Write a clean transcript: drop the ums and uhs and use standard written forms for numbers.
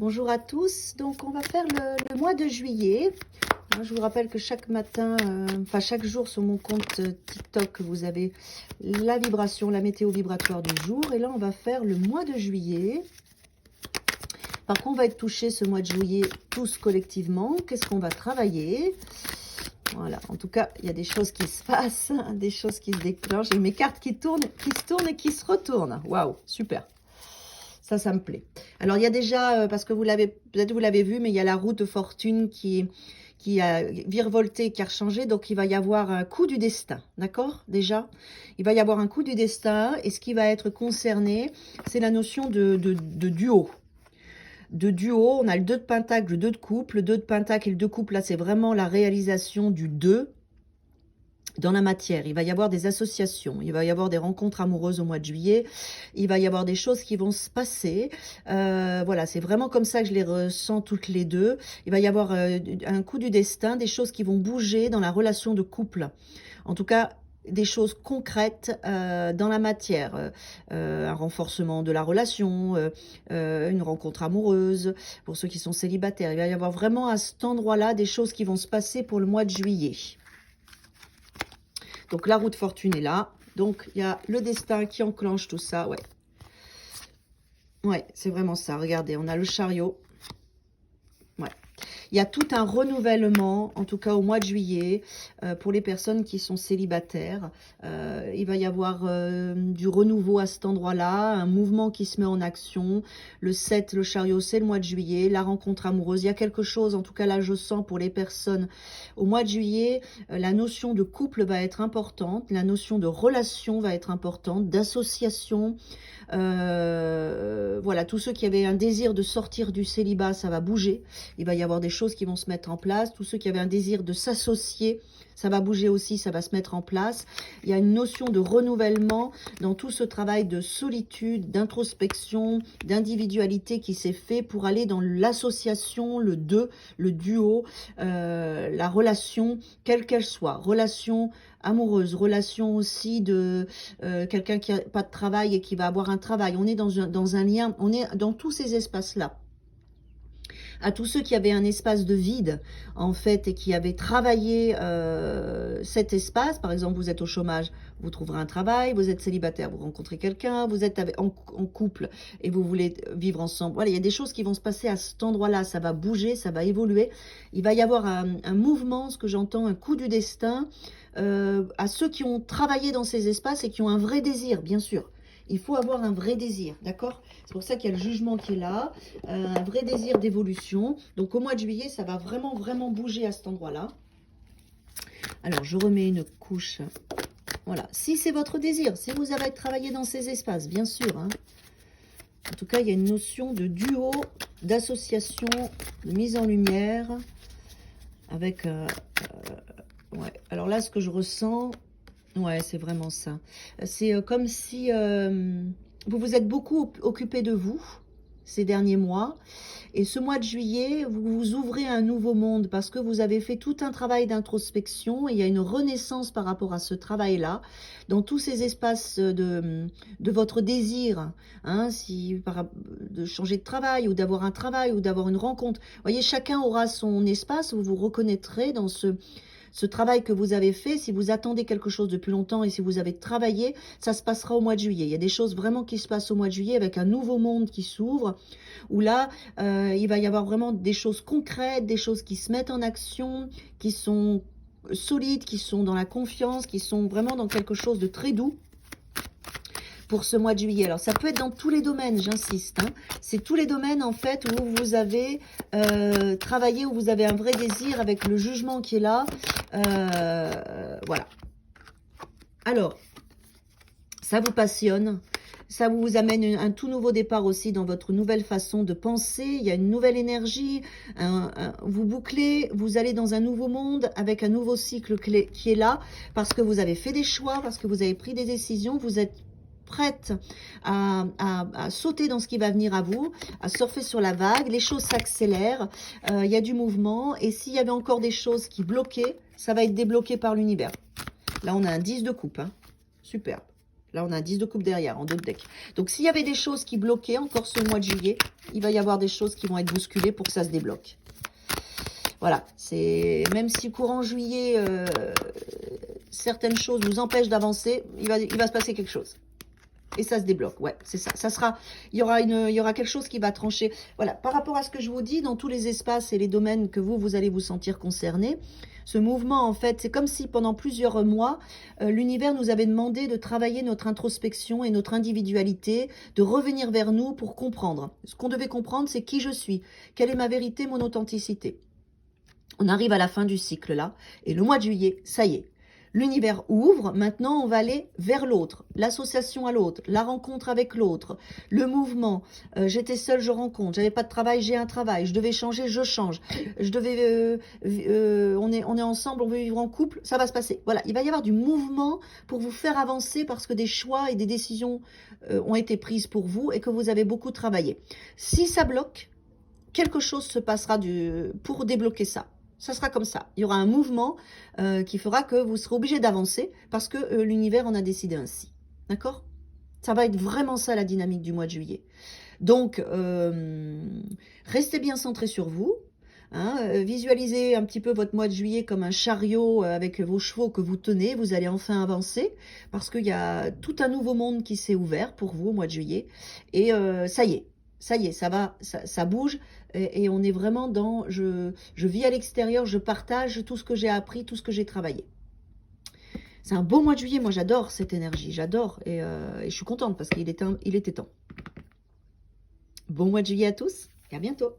Bonjour à tous, donc on va faire le mois de juillet. Alors, je vous rappelle que chaque matin, chaque jour sur mon compte TikTok, vous avez la vibration, la météo vibratoire du jour. Et là, on va faire le mois de juillet. Par contre, on va être touchés ce mois de juillet tous collectivement. Qu'est-ce qu'on va travailler? Voilà, en tout cas, il y a des choses qui se passent, des choses qui se déclenchent. J'ai mes cartes qui tournent, qui se tournent et qui se retournent. Waouh, super. Ça me plaît. Alors, il y a déjà, parce que peut-être vous l'avez vu, mais il y a la roue de fortune qui a virevolté, qui a changé. Donc, il va y avoir un coup du destin, d'accord? Déjà, il va y avoir un coup du destin. Et ce qui va être concerné, c'est la notion de duo. De duo, on a le 2 de pentacle, le 2 de couple. Le 2 de pentacle et le 2 de couple, là, c'est vraiment la réalisation du 2. Dans la matière, il va y avoir des associations, il va y avoir des rencontres amoureuses au mois de juillet, il va y avoir des choses qui vont se passer. Voilà, c'est vraiment comme ça que je les ressens toutes les deux. Il va y avoir un coup du destin, des choses qui vont bouger dans la relation de couple. En tout cas, des choses concrètes dans la matière, un renforcement de la relation, une rencontre amoureuse pour ceux qui sont célibataires. Il va y avoir vraiment à cet endroit-là des choses qui vont se passer pour le mois de juillet. Donc, la roue de fortune est là. Donc, il y a le destin qui enclenche tout ça. Ouais, ouais, c'est vraiment ça. Regardez, on a le chariot. Ouais. Il y a tout un renouvellement, en tout cas au mois de juillet, pour les personnes qui sont célibataires. Il va y avoir du renouveau à cet endroit-là, un mouvement qui se met en action. Le 7, le chariot, c'est le mois de juillet, la rencontre amoureuse. Il y a quelque chose, en tout cas là je sens pour les personnes au mois de juillet, la notion de couple va être importante, la notion de relation va être importante, d'association. Voilà, tous ceux qui avaient un désir de sortir du célibat, ça va bouger. Il va y avoir des choses qui vont se mettre en place. Tous ceux qui avaient un désir de s'associer, ça va bouger aussi, ça va se mettre en place. Il y a une notion de renouvellement dans tout ce travail de solitude, d'introspection, d'individualité qui s'est fait pour aller dans l'association, le deux, le duo, la relation, quelle qu'elle soit. Relation amoureuse, relation aussi de quelqu'un qui n'a pas de travail et qui va avoir un travail. On est dans un lien, on est dans tous ces espaces-là. À tous ceux qui avaient un espace de vide, en fait, et qui avaient travaillé cet espace, par exemple, vous êtes au chômage, vous trouverez un travail, vous êtes célibataire, vous rencontrez quelqu'un, vous êtes en couple et vous voulez vivre ensemble. Voilà, il y a des choses qui vont se passer à cet endroit-là, ça va bouger, ça va évoluer. Il va y avoir un mouvement, ce que j'entends, un coup du destin, à ceux qui ont travaillé dans ces espaces et qui ont un vrai désir, bien sûr. Il faut avoir un vrai désir, d'accord? C'est pour ça qu'il y a le jugement qui est là, un vrai désir d'évolution. Donc au mois de juillet, ça va vraiment, vraiment bouger à cet endroit-là. Alors, je remets une couche. Voilà, si c'est votre désir, si vous avez travaillé dans ces espaces, bien sûr. Hein. En tout cas, il y a une notion de duo, d'association, de mise en lumière. Avec... ouais. Alors là, ce que je ressens... Ouais, c'est vraiment ça. C'est comme si vous vous êtes beaucoup occupé de vous ces derniers mois. Et ce mois de juillet, vous vous ouvrez à un nouveau monde parce que vous avez fait tout un travail d'introspection. Et il y a une renaissance par rapport à ce travail-là, dans tous ces espaces de votre désir. Hein, de changer de travail ou d'avoir un travail ou d'avoir une rencontre. Vous voyez, chacun aura son espace où vous vous reconnaîtrez dans ce travail que vous avez fait. Si vous attendez quelque chose depuis longtemps et si vous avez travaillé, ça se passera au mois de juillet. Il y a des choses vraiment qui se passent au mois de juillet avec un nouveau monde qui s'ouvre, où là, il va y avoir vraiment des choses concrètes, des choses qui se mettent en action, qui sont solides, qui sont dans la confiance, qui sont vraiment dans quelque chose de très doux. Pour ce mois de juillet. Alors, ça peut être dans tous les domaines, j'insiste. Hein. C'est tous les domaines, en fait, où vous avez travaillé, où vous avez un vrai désir avec le jugement qui est là. Voilà. Alors, ça vous passionne. Ça vous amène un tout nouveau départ aussi dans votre nouvelle façon de penser. Il y a une nouvelle énergie. Vous bouclez, vous allez dans un nouveau monde avec un nouveau cycle qui est là. Parce que vous avez fait des choix, parce que vous avez pris des décisions. Vous êtes prête à sauter dans ce qui va venir à vous, à surfer sur la vague. Les choses s'accélèrent, il y a du mouvement. Et s'il y avait encore des choses qui bloquaient, ça va être débloqué par l'univers. Là, on a un 10 de coupe. Hein. Superbe. Là, on a un 10 de coupe derrière, en dos de deck. Donc, s'il y avait des choses qui bloquaient encore ce mois de juillet, il va y avoir des choses qui vont être bousculées pour que ça se débloque. Voilà, c'est même si courant juillet, certaines choses vous empêchent d'avancer, il va se passer quelque chose. Et ça se débloque, ouais, c'est ça. Ça sera, il y aura quelque chose qui va trancher. Voilà, par rapport à ce que je vous dis, dans tous les espaces et les domaines que vous allez vous sentir concernés, ce mouvement, en fait, c'est comme si pendant plusieurs mois, l'univers nous avait demandé de travailler notre introspection et notre individualité, de revenir vers nous pour comprendre. Ce qu'on devait comprendre, c'est qui je suis, quelle est ma vérité, mon authenticité. On arrive à la fin du cycle là, et le mois de juillet, ça y est. L'univers ouvre, maintenant on va aller vers l'autre, l'association à l'autre, la rencontre avec l'autre, le mouvement. J'étais seule, je rencontre, j'avais pas de travail, j'ai un travail, je devais changer, je change. Je devais, on est ensemble, on veut vivre en couple, ça va se passer. Voilà, il va y avoir du mouvement pour vous faire avancer parce que des choix et des décisions ont été prises pour vous et que vous avez beaucoup travaillé. Si ça bloque, quelque chose se passera pour débloquer ça. Ça sera comme ça. Il y aura un mouvement qui fera que vous serez obligé d'avancer parce que l'univers en a décidé ainsi. D'accord? Ça va être vraiment ça la dynamique du mois de juillet. Donc, restez bien centré sur vous. Hein, visualisez un petit peu votre mois de juillet comme un chariot avec vos chevaux que vous tenez. Vous allez enfin avancer parce qu'il y a tout un nouveau monde qui s'est ouvert pour vous au mois de juillet. Et ça y est. Ça y est, ça bouge et on est vraiment dans je vis à l'extérieur, je partage tout ce que j'ai appris, tout ce que j'ai travaillé. C'est un beau mois de juillet, moi j'adore cette énergie, j'adore et je suis contente parce qu'il était temps. Bon mois de juillet à tous et à bientôt.